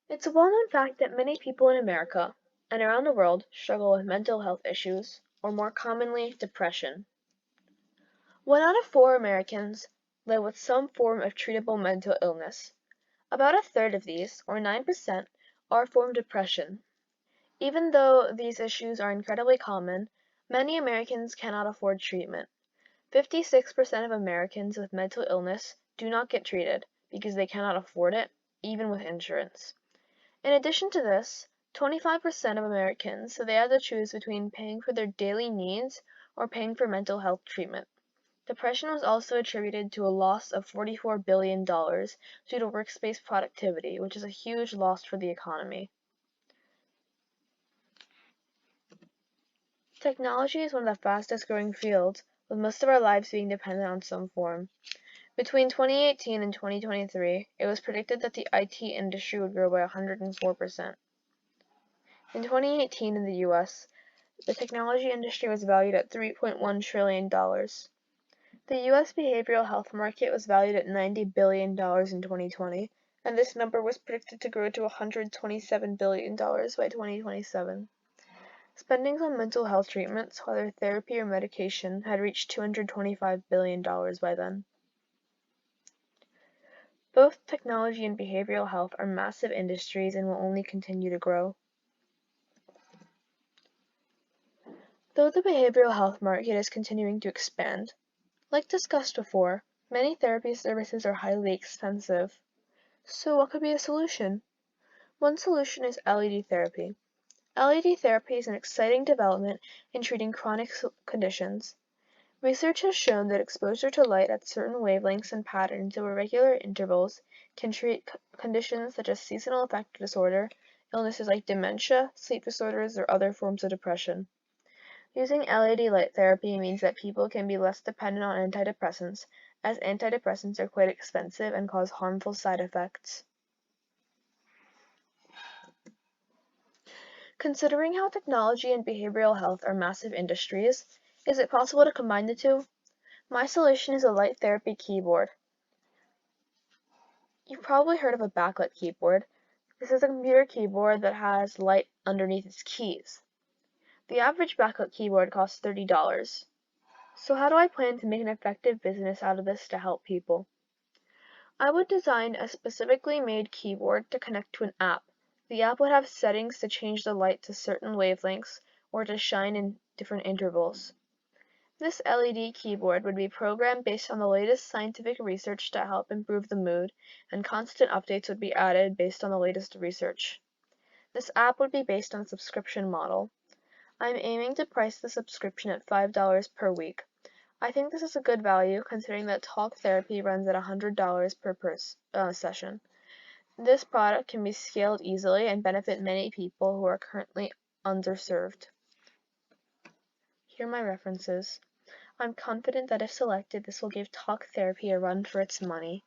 It's a well-known fact that many people in America and around the world struggle with mental health issues, or more commonly, depression. 1 out of 4 Americans live with some form of treatable mental illness. About a third of these, or 9%, are from depression. Even though these issues are incredibly common, many Americans cannot afford treatment. 56% of Americans with mental illness do not get treated because they cannot afford it, even with insurance. In addition to this, 25% of Americans say they have to choose between paying for their daily needs or paying for mental health treatment. Depression was also attributed to a loss of $44 billion due to workspace productivity, which is a huge loss for the economy. Technology is one of the fastest growing fields, with most of our lives being dependent on some form. Between 2018 and 2023, it was predicted that the IT industry would grow by 104%. In 2018 in the US, the technology industry was valued at $3.1 trillion. The US behavioral health market was valued at $90 billion in 2020, and this number was predicted to grow to $127 billion by 2027. Spending on mental health treatments, whether therapy or medication, had reached $225 billion by then. Both technology and behavioral health are massive industries and will only continue to grow. Though the behavioral health market is continuing to expand, like discussed before, many therapy services are highly expensive. So what could be a solution? One solution is LED therapy. LED therapy is an exciting development in treating chronic conditions. Research has shown that exposure to light at certain wavelengths and patterns over regular intervals can treat conditions such as seasonal affective disorder, illnesses like dementia, sleep disorders, or other forms of depression. Using LED light therapy means that people can be less dependent on antidepressants, as antidepressants are quite expensive and cause harmful side effects. Considering how technology and behavioral health are massive industries, is it possible to combine the two? My solution is a light therapy keyboard. You've probably heard of a backlit keyboard. This is a computer keyboard that has light underneath its keys. The average backlit keyboard costs $30. So how do I plan to make an effective business out of this to help people? I would design a specifically made keyboard to connect to an app. The app would have settings to change the light to certain wavelengths or to shine in different intervals. This LED keyboard would be programmed based on the latest scientific research to help improve the mood, and constant updates would be added based on the latest research. This app would be based on a subscription model. I'm aiming to price the subscription at $5 per week. I think this is a good value considering that talk therapy runs at $100 per session. This product can be scaled easily and benefit many people who are currently underserved. Here are my references. I'm confident that if selected, this will give talk therapy a run for its money.